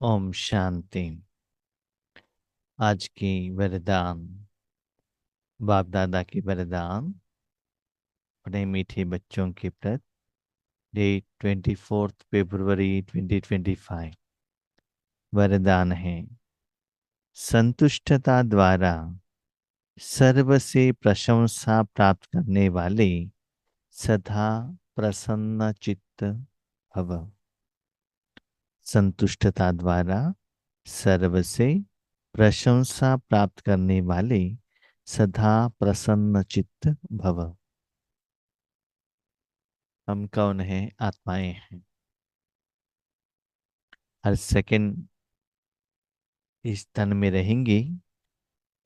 ओम शांति। आज की वरदान, बाप दादा की वरदान अपने मीठे बच्चों के प्रति। डेट 24 फरवरी 2025। वरदान है, संतुष्टता द्वारा सर्व से प्रशंसा प्राप्त करने वाले सदा प्रसन्न चित्त भव। संतुष्टता द्वारा सर्व से प्रशंसा प्राप्त करने वाले सदा प्रसन्न चित्त भव। हम कौन है? आत्माएं हैं। हर सेकंड इस तन में रहेंगी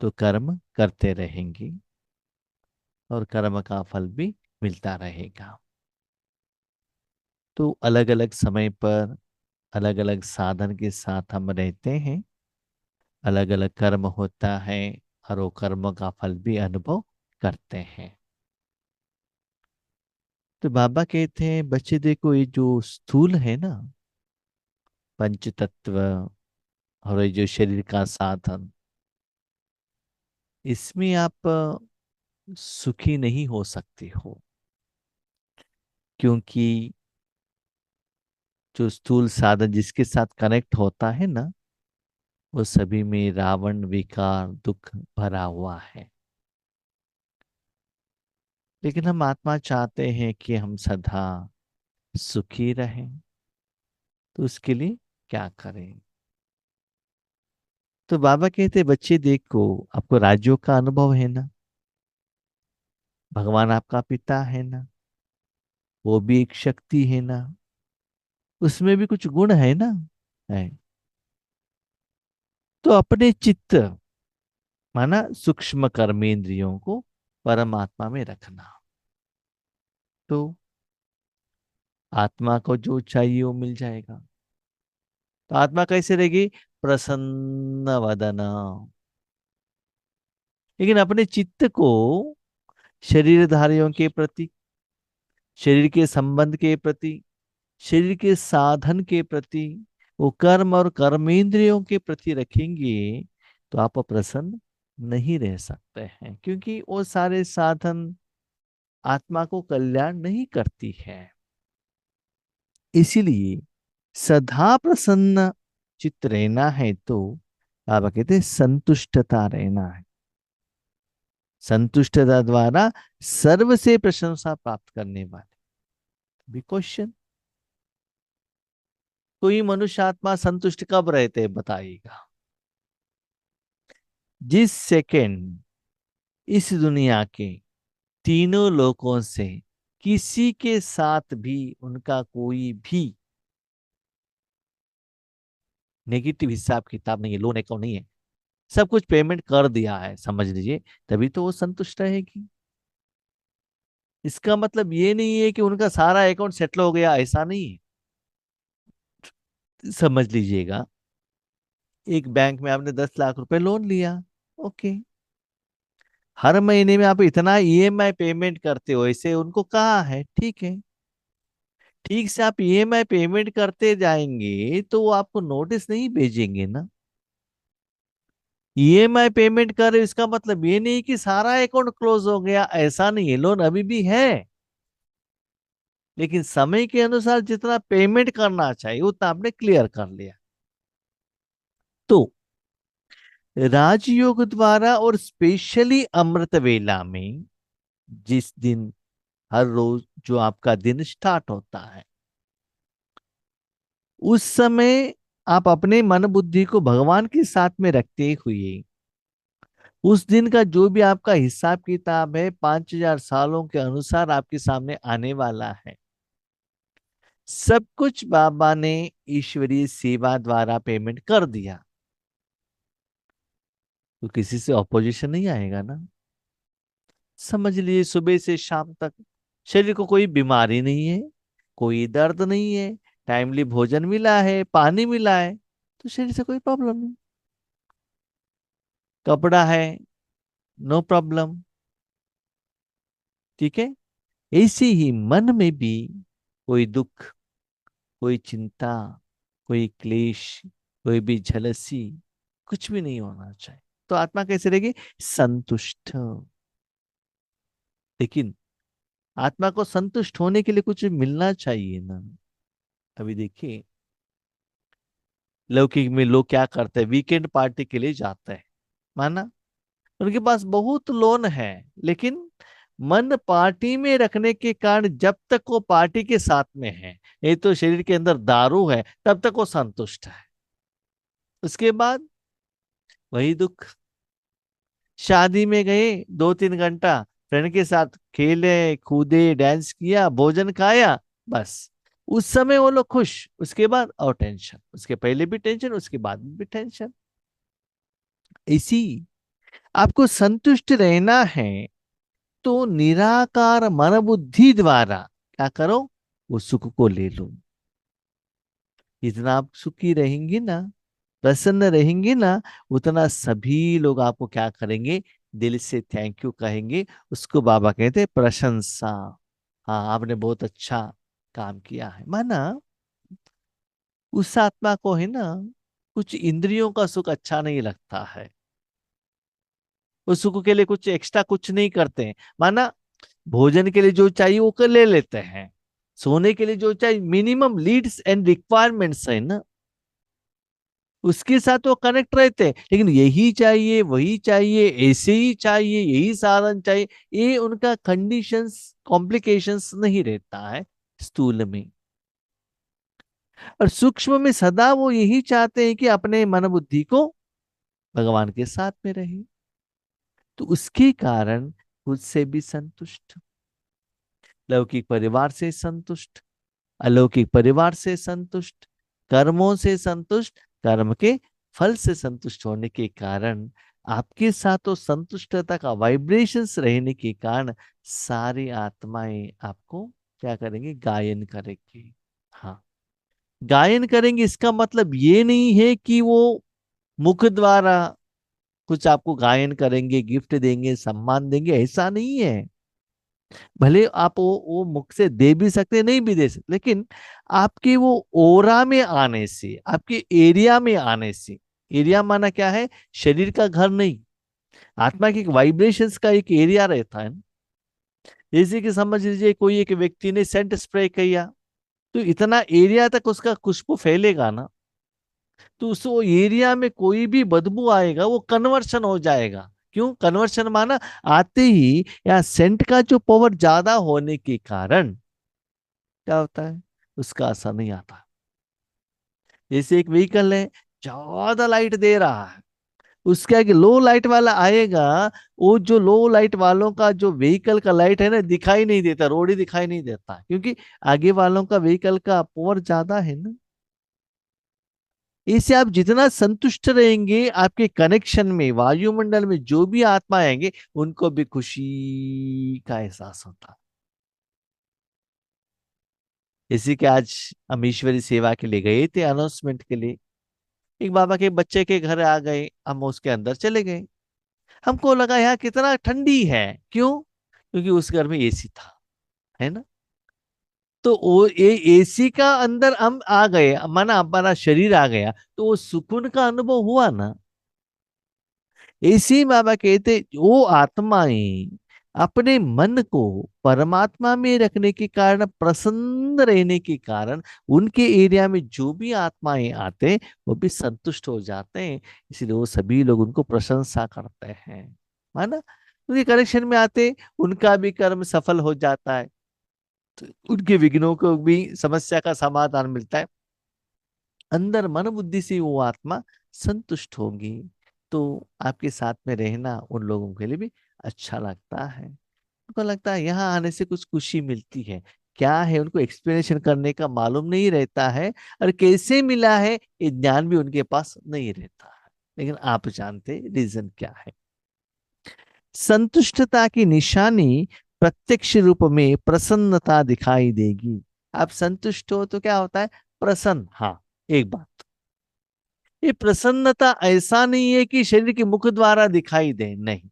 तो कर्म करते रहेंगी और कर्म का फल भी मिलता रहेगा। तो अलग अलग समय पर अलग अलग साधन के साथ हम रहते हैं, अलग अलग कर्म होता है और वो कर्म का फल भी अनुभव करते हैं। तो बाबा कहते हैं, बच्चे देखो, ये जो स्थूल है ना, पंच तत्व और ये जो शरीर का साधन, इसमें आप सुखी नहीं हो सकते हो। क्योंकि जो स्थूल साधन जिसके साथ कनेक्ट होता है ना, वो सभी में रावण विकार दुख भरा हुआ है। लेकिन हम आत्मा चाहते हैं कि हम सदा सुखी रहें। तो उसके लिए क्या करें? तो बाबा कहते, बच्चे देखो, आपको राज्यों का अनुभव है ना, भगवान आपका पिता है ना, वो भी एक शक्ति है ना, उसमें भी कुछ गुण है ना, है। तो अपने चित्त, माना सूक्ष्म कर्मेंद्रियों को परमात्मा में रखना। तो आत्मा को जो चाहिए वो मिल जाएगा। तो आत्मा कैसे रहेगी? प्रसन्न वदना। लेकिन अपने चित्त को शरीरधारियों के प्रति, शरीर के संबंध के प्रति, शरीर के साधन के प्रति, वो कर्म और कर्मेंद्रियों के प्रति रखेंगे तो आप प्रसन्न नहीं रह सकते हैं। क्योंकि वो सारे साधन आत्मा को कल्याण नहीं करती है। इसीलिए सदा प्रसन्न चित्त रहना है तो बाबा कहते हैं संतुष्टता रहना है। संतुष्टता द्वारा सर्व से प्रशंसा प्राप्त करने वाले भी क्वेश्चन। कोई मनुष्य आत्मा संतुष्ट कब रहते हैं बताइएगा? जिस सेकंड इस दुनिया के तीनों लोकों से किसी के साथ भी उनका कोई भी नेगेटिव हिसाब किताब नहीं है, लोन अकाउंट नहीं है, सब कुछ पेमेंट कर दिया है, समझ लीजिए, तभी तो वो संतुष्ट रहेगी। इसका मतलब ये नहीं है कि उनका सारा अकाउंट सेटल हो गया, ऐसा नहीं है। समझ लीजिएगा, एक बैंक में आपने 10 लाख रुपए लोन लिया, ओके, हर महीने में आप इतना ईएमआई पेमेंट करते हो, ऐसे उनको कहा है, ठीक है। ठीक से आप ईएमआई पेमेंट करते जाएंगे तो वो आपको नोटिस नहीं भेजेंगे ना। ईएमआई पेमेंट कर रहे हो, इसका मतलब ये नहीं कि सारा अकाउंट क्लोज हो गया, ऐसा नहीं है, लोन अभी भी है। लेकिन समय के अनुसार जितना पेमेंट करना चाहिए उतना आपने क्लियर कर लिया। तो राजयोग द्वारा और स्पेशली अमृत वेला में, जिस दिन हर रोज जो आपका दिन स्टार्ट होता है, उस समय आप अपने मन बुद्धि को भगवान के साथ में रखते हुए उस दिन का जो भी आपका हिसाब किताब है 5,000 सालों के अनुसार आपके सामने आने वाला है, सब कुछ बाबा ने ईश्वरीय सेवा द्वारा पेमेंट कर दिया। तो किसी से ऑपोजिशन नहीं आएगा ना। समझ लीजिए, सुबह से शाम तक शरीर को कोई बीमारी नहीं है, कोई दर्द नहीं है, टाइमली भोजन मिला है, पानी मिला है, तो शरीर से कोई प्रॉब्लम नहीं। कपड़ा है, नो प्रॉब्लम, ठीक है। ऐसे ही मन में भी कोई दुख, कोई चिंता, कोई क्लेश, कोई भी झलसी, कुछ भी नहीं होना चाहिए। तो आत्मा कैसे रहेगी? संतुष्ट। लेकिन आत्मा को संतुष्ट होने के लिए कुछ मिलना चाहिए ना। अभी देखिए, लौकिक में लोग क्या करते हैं, वीकेंड पार्टी के लिए जाते हैं, माना उनके पास बहुत लोन है, लेकिन मन पार्टी में रखने के कारण जब तक वो पार्टी के साथ में है, ये तो शरीर के अंदर दारू है, तब तक वो संतुष्ट है। उसके बाद वही दुख। शादी में गए, 2-3 घंटा फ्रेंड के साथ खेले कूदे, डांस किया, भोजन खाया, बस उस समय वो लोग खुश। उसके बाद और टेंशन, उसके पहले भी टेंशन, उसके बाद भी टेंशन। इसी, आपको संतुष्ट रहना है तो निराकार मन बुद्धि द्वारा क्या करो, वो सुख को ले लो। जितना आप सुखी रहेंगे ना, प्रसन्न रहेंगे ना, उतना सभी लोग आपको क्या करेंगे, दिल से थैंक यू कहेंगे। उसको बाबा कहते हैं प्रशंसा। हाँ, आपने बहुत अच्छा काम किया है, माना उस आत्मा को है ना, कुछ इंद्रियों का सुख अच्छा नहीं लगता है। उस सुख के लिए कुछ एक्स्ट्रा कुछ नहीं करते हैं, माना भोजन के लिए जो चाहिए वो कर ले लेते हैं, सोने के लिए जो चाहिए, मिनिमम लीड्स एंड रिक्वायरमेंट्स है ना, उसके साथ वो कनेक्ट रहते हैं। लेकिन यही चाहिए, वही चाहिए, ऐसे ही चाहिए, यही साधन चाहिए, ये उनका कंडीशंस, कॉम्प्लिकेशंस नहीं रहता है स्थूल में। और सूक्ष्म में सदा वो यही चाहते हैं कि अपने मन बुद्धि को भगवान के साथ में रहे। तो उसके कारण खुद से भी संतुष्ट, लौकिक परिवार से संतुष्ट, अलौकिक परिवार से संतुष्ट, कर्मों से संतुष्ट, कर्म के फल से संतुष्ट होने के कारण आपके साथ तो संतुष्टता का वाइब्रेशंस रहने के कारण सारी आत्माएं आपको क्या करेंगे, गायन करेंगे। हाँ, गायन करेंगे इसका मतलब ये नहीं है कि वो मुख द्वारा कुछ आपको गायन करेंगे, गिफ्ट देंगे, सम्मान देंगे, ऐसा नहीं है। भले आप वो मुख से दे भी सकते, नहीं भी दे सकते, लेकिन आपके वो ओरा में आने से, आपके एरिया में आने से, एरिया माना क्या है, शरीर का घर नहीं, आत्मा की वाइब्रेशंस का एक एरिया रहता है ना। जैसे कि समझ लीजिए कोई एक व्यक्ति ने सेंट स्प्रे किया, तो इतना एरिया तक उसका खुशबू फैलेगा ना, तो उस वो एरिया में कोई भी बदबू आएगा वो कन्वर्शन हो जाएगा। क्यों कन्वर्शन माना, आते ही या सेंट का जो पावर ज्यादा होने के कारण क्या होता है, उसका असर नहीं आता। जैसे एक व्हीकल है, ज्यादा लाइट दे रहा है, उसके आगे लो लाइट वाला आएगा, वो जो लो लाइट वालों का जो व्हीकल का लाइट है ना, दिखाई नहीं देता, रोड ही दिखाई नहीं देता, क्योंकि आगे वालों का व्हीकल का पावर ज्यादा है ना। इससे आप जितना संतुष्ट रहेंगे, आपके कनेक्शन में वायुमंडल में जो भी आत्मा आएंगे, उनको भी खुशी का एहसास होता। इसी के आज हम ईश्वरी सेवा के लिए गए थे, अनाउंसमेंट के लिए। एक बाबा के बच्चे के घर आ गए, हम उसके अंदर चले गए। हमको लगा यहाँ कितना ठंडी है, क्यों, क्योंकि उस घर में एसी था, है ना। तो वो ये एसी का अंदर हम आ गए, माना हमारा शरीर आ गया, तो वो सुकून का अनुभव हुआ ना। इसी बाबा कहते, वो आत्माएं अपने मन को परमात्मा में रखने के कारण, प्रसन्न रहने के कारण, उनके एरिया में जो भी आत्माएं आते हैं वो भी संतुष्ट हो जाते हैं। इसलिए वो सभी लोग उनको प्रशंसा करते हैं, माना उनके कनेक्शन में आते, उनका भी कर्म सफल हो जाता है, तो उनके विघ्नों को भी समस्या का समाधान मिलता है। अंदर मन बुद्धि से वो आत्मा संतुष्ट होगी, तो आपके साथ में रहना उन लोगों के लिए भी अच्छा लगता है। उनको लगता है यहाँ आने से कुछ खुशी मिलती है, क्या है उनको एक्सप्लेनेशन करने का मालूम नहीं रहता है, और कैसे मिला है ये ज्ञान भी उनके पास नहीं रहता है। लेकिन आप जानते रीजन क्या है। संतुष्टता की निशानी प्रत्यक्ष रूप में प्रसन्नता दिखाई देगी। आप संतुष्ट हो तो क्या होता है, प्रसन्न। हाँ, एक बात, ये प्रसन्नता ऐसा नहीं है कि शरीर के मुख द्वारा दिखाई दे, नहीं।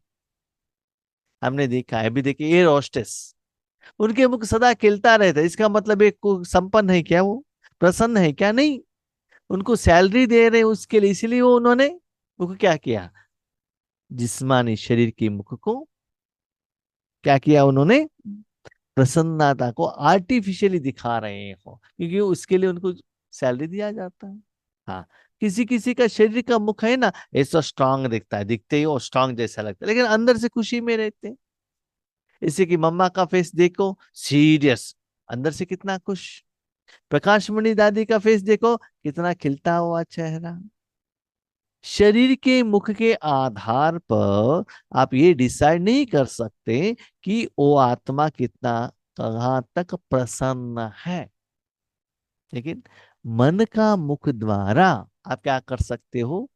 हमने देखा है, अभी देखिए एयर होस्टेस, उनके मुख सदा खिलता रहता है, इसका मतलब एक संपन्न है क्या, वो प्रसन्न है क्या, नहीं। उनको सैलरी दे रहे हैं उसके लिए, इसलिए वो उन्होंने उनको क्या किया, जिस्मानी शरीर के मुख को क्या किया उन्होंने, प्रसन्नता को आर्टिफिशियली दिखा रहे हो, क्योंकि उसके लिए उनको सैलरी दिया जाता है। हाँ, किसी किसी का शरीर का मुख है ना, ऐसा स्ट्रांग दिखता है, दिखते ही वो स्ट्रांग जैसा लगता है, लेकिन अंदर से खुशी में रहते हैं। इसी की मम्मा का फेस देखो, सीरियस, अंदर से कितना खुश। प्रकाश मणि दादी का फेस देखो, कितना खिलता हुआ चेहरा। शरीर के मुख के आधार पर आप ये डिसाइड नहीं कर सकते कि वो आत्मा कितना, कहाँ तक प्रसन्न है। लेकिन मन का मुख द्वारा आप क्या कर सकते हो,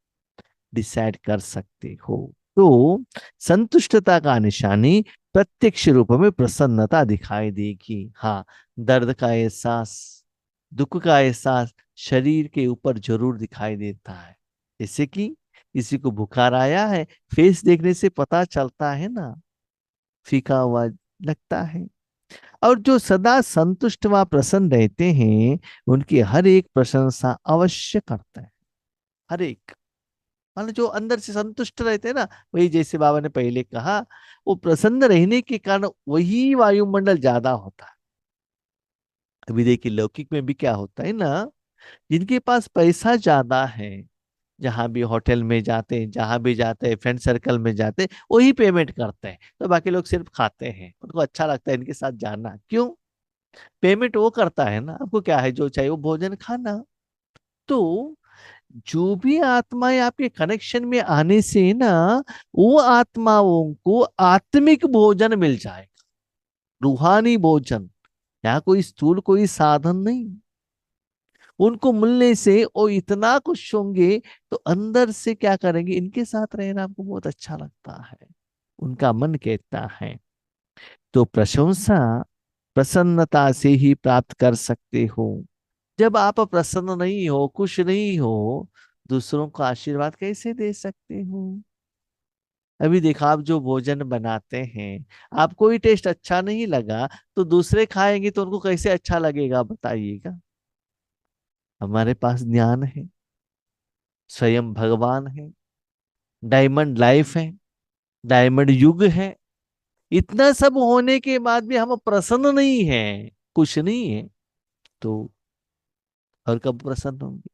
डिसाइड कर सकते हो। तो संतुष्टता का निशानी प्रत्यक्ष रूप में प्रसन्नता दिखाई देगी। हाँ, दर्द का एहसास, दुख का एहसास शरीर के ऊपर जरूर दिखाई देता है। जैसे कि किसी को बुखार आया है, फेस देखने से पता चलता है ना, फीका हुआ लगता है। और जो सदा संतुष्ट व प्रसन्न रहते हैं, उनकी हर एक प्रशंसा अवश्य करते हैं, हर एक। मान लो जो अंदर से संतुष्ट रहते हैं ना, वही जैसे बाबा ने पहले कहा, वो प्रसन्न रहने के कारण वही वायुमंडल ज्यादा होता है। अभी देखिए लौकिक में भी क्या होता है ना, जिनके पास पैसा ज्यादा है, जहां भी होटल में जाते हैं, जहां भी जाते हैं, फ्रेंड सर्कल में जाते हैं, वही पेमेंट करते हैं, तो बाकी लोग सिर्फ खाते हैं, उनको अच्छा लगता है इनके साथ जाना। क्यों? पेमेंट वो करता है ना, आपको क्या है, जो चाहिए वो भोजन खाना। तो जो भी आत्माएं आपके कनेक्शन में आने से ना, वो आत्माओं को आत्मिक भोजन मिल जाएगा, रूहानी भोजन। यहाँ कोई स्थूल कोई साधन नहीं, उनको मिलने से वो इतना खुश होंगे, तो अंदर से क्या करेंगे, इनके साथ रहना आपको बहुत अच्छा लगता है, उनका मन कहता है। तो प्रशंसा प्रसन्नता से ही प्राप्त कर सकते हो। जब आप प्रसन्न नहीं हो, खुश नहीं हो, दूसरों को आशीर्वाद कैसे दे सकते हो? अभी देखो, आप जो भोजन बनाते हैं, आपको ही टेस्ट अच्छा नहीं लगा, तो दूसरे खाएंगे तो उनको कैसे अच्छा लगेगा, बताइएगा। हमारे पास ज्ञान है, स्वयं भगवान है, डायमंड लाइफ है, डायमंड युग है, इतना सब होने के बाद भी हम प्रसन्न नहीं है, खुश नहीं है, तो और कब प्रसन्न होंगे?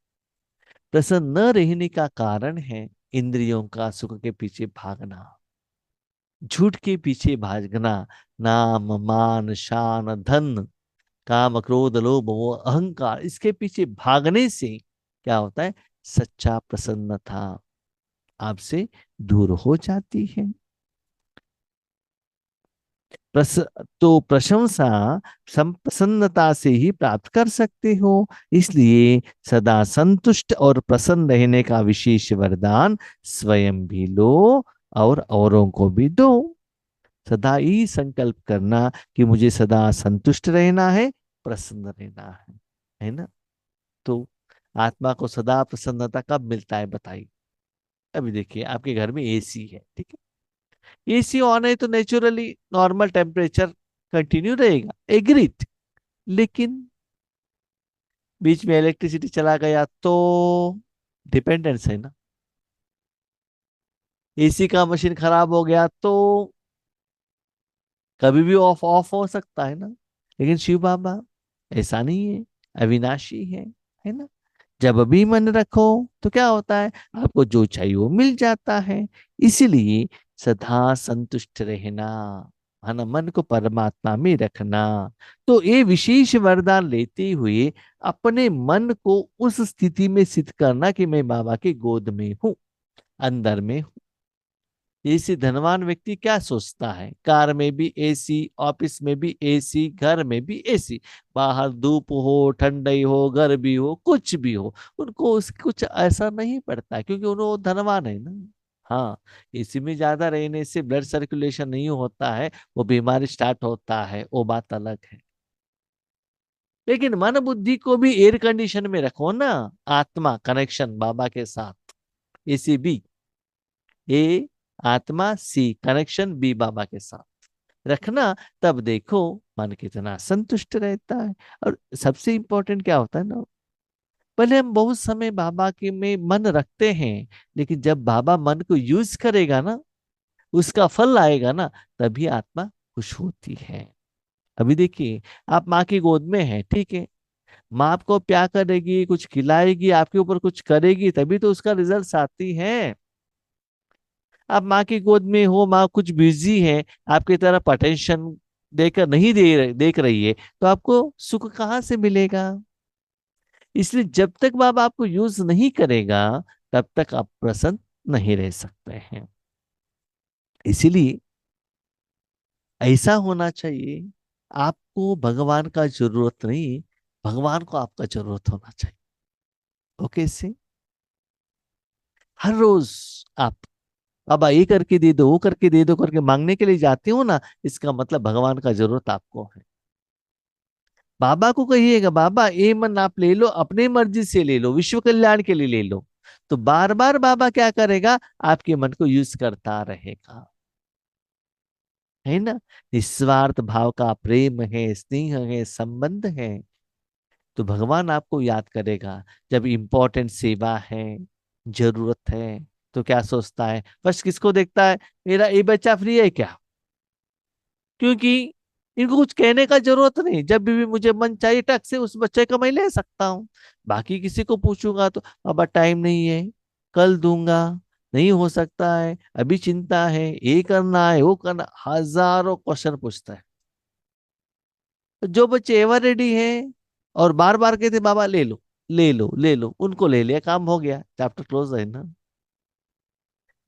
प्रसन्न न रहने का कारण है इंद्रियों का सुख के पीछे भागना, झूठ के पीछे भागना, नाम मान शान धन, काम क्रोध लोभ मोह अहंकार, इसके पीछे भागने से क्या होता है, सच्चा प्रसन्नता आपसे दूर हो जाती है। प्रस, तो प्रशंसा प्रसन्नता से ही प्राप्त कर सकते हो। इसलिए सदा संतुष्ट और प्रसन्न रहने का विशेष वरदान स्वयं भी लो और औरों को भी दो। सदा ही संकल्प करना कि मुझे सदा संतुष्ट रहना है, प्रसन्न रहना है ना। तो आत्मा को सदा प्रसन्नता कब मिलता है, बताइए। अभी देखिए आपके घर में एसी है, ठीक है, एसी ऑन है तो नेचुरली नॉर्मल टेम्परेचर कंटिन्यू रहेगा, एग्रीड। लेकिन बीच में इलेक्ट्रिसिटी चला गया तो डिपेंडेंस है ना, एसी का मशीन खराब हो गया तो कभी भी ऑफ ऑफ हो सकता है ना। लेकिन शिव बाबा ऐसा नहीं है, अविनाशी है ना। जब भी मन रखो तो क्या होता है, आपको जो चाहिए वो मिल जाता है। इसीलिए सदा संतुष्ट रहना, है ना, मन को परमात्मा में रखना। तो ये विशेष वरदान लेते हुए अपने मन को उस स्थिति में सिद्ध करना कि मैं बाबा के गोद में हूँ, अंदर में। जैसे धनवान व्यक्ति क्या सोचता है, कार में भी एसी, ऑफिस में भी एसी, घर में भी एसी, बाहर धूप हो ठंडाई हो गर्मी हो कुछ भी हो, उनको कुछ ऐसा नहीं पड़ता, क्योंकि वो धनवान है ना। हाँ, एसी में ज्यादा रहने से ब्लड सर्कुलेशन नहीं होता है, वो बीमारी स्टार्ट होता है, वो बात अलग है। लेकिन मन बुद्धि को भी एयर कंडीशन में रखो ना, आत्मा कनेक्शन बाबा के साथ, एसी बी, ए आत्मा, सी कनेक्शन बी बाबा के साथ रखना। तब देखो मन कितना संतुष्ट रहता है। और सबसे इंपॉर्टेंट क्या होता है ना, पहले हम बहुत समय बाबा के में मन रखते हैं, लेकिन जब बाबा मन को यूज करेगा ना, उसका फल आएगा ना, तभी आत्मा खुश होती है। अभी देखिए, आप माँ की गोद में हैं, ठीक है, माँ आपको प्यार करेगी, कुछ खिलाएगी, आपके ऊपर कुछ करेगी, तभी तो उसका रिजल्ट आती है। आप माँ की गोद में हो, माँ कुछ बिजी है, आपकी तरफ अटेंशन देकर नहीं देख रही है, तो आपको सुख कहाँ से मिलेगा? इसलिए जब तक बाबा आपको यूज नहीं करेगा, तब तक आप प्रसन्न नहीं रह सकते हैं। इसीलिए ऐसा होना चाहिए, आपको भगवान का जरूरत नहीं, भगवान को आपका जरूरत होना चाहिए। ओके से हर रोज आप बाबा ये करके दे दो, वो करके दे दो करके मांगने के लिए जाते हो ना, इसका मतलब भगवान का जरूरत आपको है। बाबा को कहिएगा, बाबा ये मन आप ले लो, अपने मर्जी से ले लो, विश्व कल्याण के लिए ले लो, तो बार बार बाबा क्या करेगा, आपके मन को यूज करता रहेगा। है ना? निस्वार्थ भाव का प्रेम है, स्नेह है, संबंध है, तो भगवान आपको याद करेगा। जब इम्पोर्टेंट सेवा है, जरूरत है, तो क्या सोचता है, फर्स्ट किसको देखता है, मेरा ये बच्चा फ्री है क्या? क्योंकि इनको कुछ कहने का जरूरत नहीं, जब भी मुझे मन चाहिए टक से उस बच्चे का मैं ले सकता हूँ। बाकी किसी को पूछूंगा तो अब टाइम नहीं है, कल दूंगा, नहीं हो सकता है, अभी चिंता है, ये करना है, वो करना, हजारों क्वेश्चन पूछता है। तो जो बच्चे एवर रेडी है और बार बार कहते बाबा ले लो, ले लो, ले लो, उनको ले लिया, काम हो गया, चैप्टर क्लोज है ना।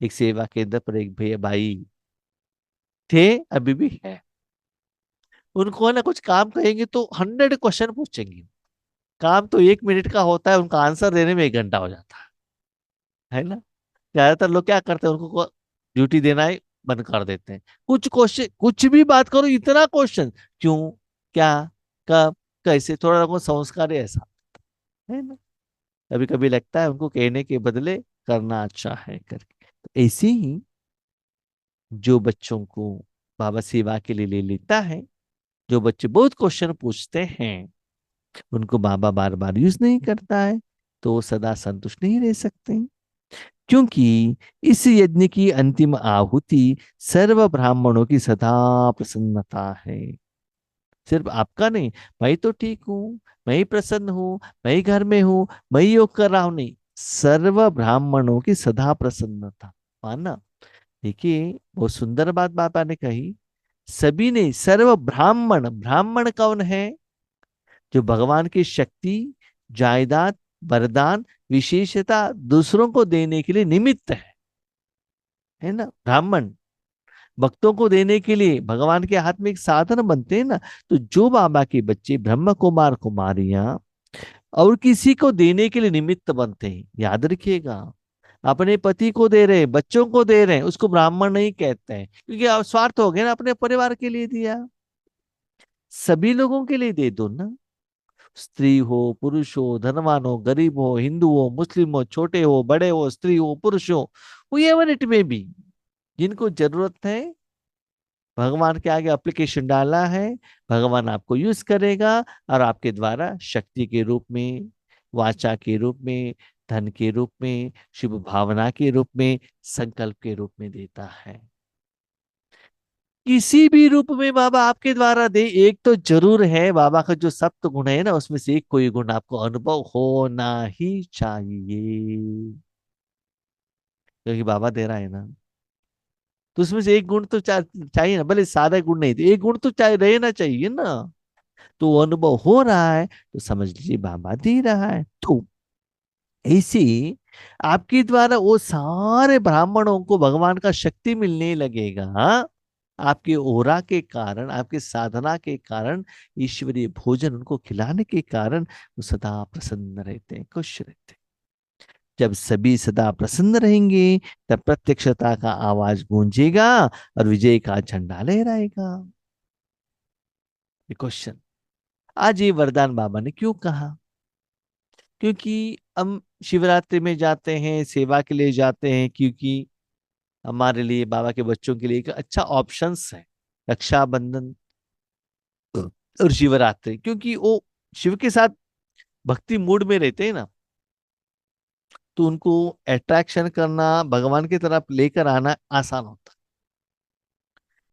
एक सेवा केंद्र पर एक भैया भाई थे, अभी भी है, उनको है ना कुछ काम कहेंगे तो 100 क्वेश्चन पूछेंगे। काम तो 1 मिनट का होता है, उनका आंसर देने में 1 घंटा हो जाता है ना। ज्यादातर लोग क्या करते हैं, उनको ड्यूटी देना ही बंद कर देते हैं। कुछ क्वेश्चन, कुछ भी बात करो, इतना क्वेश्चन, क्यों, क्या, कब, कैसे, थोड़ा लोगों को संस्कार ही ऐसा है ना। कभी कभी लगता है उनको कहने के बदले करना अच्छा है करके। तो ऐसे ही जो बच्चों को बाबा सेवा के लिए ले लेता है, जो बच्चे बहुत क्वेश्चन पूछते हैं, उनको बाबा बार बार यूज नहीं करता है, तो वो सदा संतुष्ट नहीं रह सकते। क्योंकि इस यज्ञ की अंतिम आहुति सर्व ब्राह्मणों की सदा प्रसन्नता है। सिर्फ आपका नहीं, मैं तो ठीक हूँ, मैं ही प्रसन्न हूँ, मैं ही घर में हूँ, मैं ही योग कर रहा हूँ, नहीं, सर्व ब्राह्मणों की सदा प्रसन्नता। माना, देखिए बहुत सुंदर बात बाबा ने कही, सभी ने, सर्व ब्राह्मण, ब्राह्मण कौन है? जो भगवान की शक्ति, जायदाद, वरदान, विशेषता दूसरों को देने के लिए निमित्त है ना, ब्राह्मण भक्तों को देने के लिए भगवान के हाथ में एक साधन बनते हैं ना। तो जो बाबा के बच्चे ब्रह्म कुमार कुमारियां और किसी को देने के लिए निमित्त बनते हैं, याद रखिएगा, अपने पति को दे रहे हैं, बच्चों को दे रहे हैं, उसको ब्राह्मण नहीं कहते हैं, क्योंकि आप स्वार्थ हो गया ना, अपने परिवार के लिए दिया, सभी लोगों के लिए दे दो ना। स्त्री हो, पुरुष हो, धनवान हो, गरीब हो, हिंदू हो, मुस्लिम हो, छोटे हो, बड़े हो, स्त्री हो, पुरुष हो, हुएवर इट में भी, जिनको जरूरत है, भगवान के आगे एप्लीकेशन डाला है, भगवान आपको यूज करेगा, और आपके द्वारा शक्ति के रूप में, वाचा के रूप में, धन के रूप में, शुभ भावना के रूप में, संकल्प के रूप में देता है। किसी भी रूप में बाबा आपके द्वारा दे, एक तो जरूर है, बाबा का जो सप्त गुण है ना, उसमें से एक कोई गुण आपको अनुभव होना ही चाहिए, क्योंकि बाबा दे रहा है ना। तो उसमें से एक गुण तो चाहिए ना, भले सादा गुण नहीं, तो एक गुण तो चाहिए, रहना चाहिए ना। तो वो अनुभव हो रहा है, तो समझ लीजिए बाबा दे रहा है। तो ऐसे ही आपके द्वारा वो सारे ब्राह्मणों को भगवान का शक्ति मिलने लगेगा, आपके ओरा के कारण, आपके साधना के कारण, ईश्वरीय भोजन उनको खिलाने के कारण वो सदा प्रसन्न रहते हैं, खुश रहते हैं। जब सभी सदा प्रसन्न रहेंगे, तब प्रत्यक्षता का आवाज गूंजेगा और विजय का झंडा लहराएगा। ये क्वेश्चन, आज ये वरदान बाबा ने क्यों कहा? क्योंकि हम शिवरात्रि में जाते हैं, सेवा के लिए जाते हैं, क्योंकि हमारे लिए, बाबा के बच्चों के लिए एक अच्छा ऑप्शंस है, रक्षाबंधन और शिवरात्रि, क्योंकि वो शिव के साथ भक्ति मूड में रहते हैं ना। तो उनको अट्रैक्शन करना, भगवान की तरफ लेकर आना आसान होता।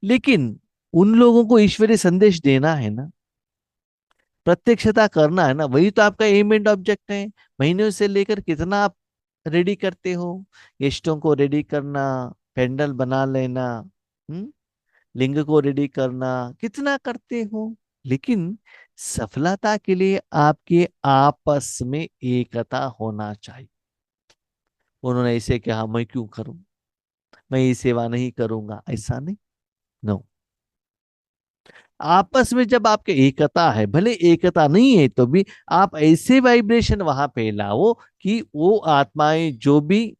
लेकिन उन लोगों को ईश्वरीय संदेश देना है ना, प्रत्यक्षता करना है ना, वही तो आपका एम एंड ऑब्जेक्ट है। महीनों से लेकर कितना आप रेडी करते हो, गेस्टों को रेडी करना, पेंडल बना लेना, लिंग को रेडी करना, कितना करते हो। लेकिन सफलता के लिए आपके आपस में एकता होना चाहिए। उन्होंने ऐसे कहा, मैं क्यों करूं, मैं ये सेवा नहीं करूंगा, ऐसा नहीं। नो, आपस में जब आपके एकता है, भले एकता नहीं है तो भी आप ऐसे वाइब्रेशन वहां पे लाओ कि वो आत्माएं जो भी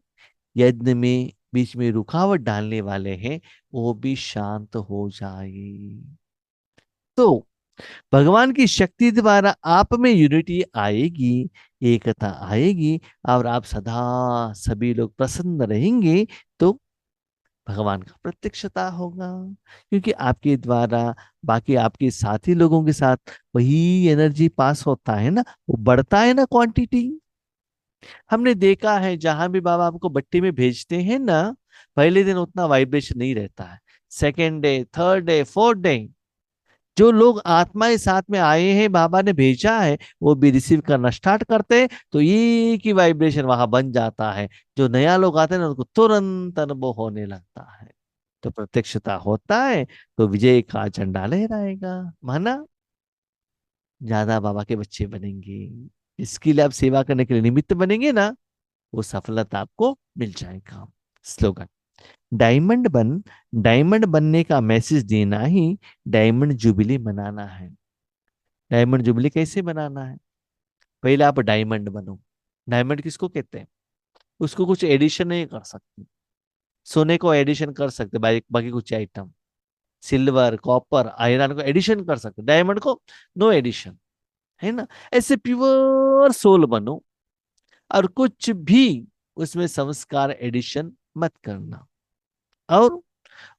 यज्ञ में बीच में रुकावट डालने वाले हैं, वो भी शांत हो जाए। तो भगवान की शक्ति द्वारा आप में यूनिटी आएगी, एकता आएगी, और आप सदा सभी लोग प्रसन्न रहेंगे। तो भगवान का प्रत्यक्षता होगा, क्योंकि आपके द्वारा बाकी आपके साथी लोगों के साथ वही एनर्जी पास होता है ना, वो बढ़ता है ना क्वांटिटी। हमने देखा है जहां भी बाबा आपको बट्टी में भेजते हैं ना, पहले दिन उतना वाइब्रेशन नहीं रहता है। Second day, third day, fourth day, जो लोग आत्माएं साथ में आए हैं, बाबा ने भेजा है, वो भी रिसीव करना स्टार्ट करते हैं, तो ये की वाइब्रेशन वहां बन जाता है। जो नया लोग आते हैं ना, उनको तुरंत अनुभव होने लगता है। तो प्रत्यक्षता होता है, तो विजय का झंडा लहराएगा, माना ज्यादा बाबा के बच्चे बनेंगे। इसके लिए आप सेवा करने के लिए निमित्त बनेंगे ना, वो सफलता आपको मिल जाएगा। स्लोगन, डायमंड बन, डायमंड बनने का मैसेज देना ही डायमंड जुबली मनाना है। डायमंड जुबली कैसे बनाना है? पहले आप डायमंड बनो। डायमंड किसको कहते हैं? उसको कुछ एडिशन नहीं कर सकते। सोने को एडिशन कर सकते, बाकी बाकी कुछ आइटम, सिल्वर, कॉपर, आयरन को एडिशन कर सकते, डायमंड को नो एडिशन, है ना। ऐसे प्योर सोल बनो, और कुछ भी उसमें संस्कार एडिशन मत करना। और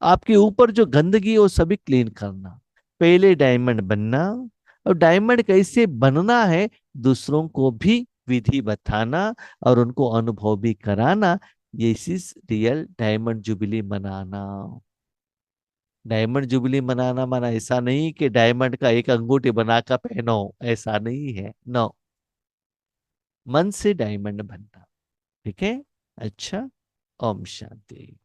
आपके ऊपर जो गंदगी है वो सभी क्लीन करना। पहले डायमंड बनना, और डायमंड कैसे बनना है दूसरों को भी विधि बताना, और उनको अनुभव भी कराना। ये इस रियल डायमंड जुबली मनाना। डायमंड जुबली मनाना माना ऐसा नहीं कि डायमंड का एक अंगूठी बनाकर पहनो, ऐसा नहीं है। नो, मन से डायमंड बनना। ठीक है। अच्छा, ओम शांति।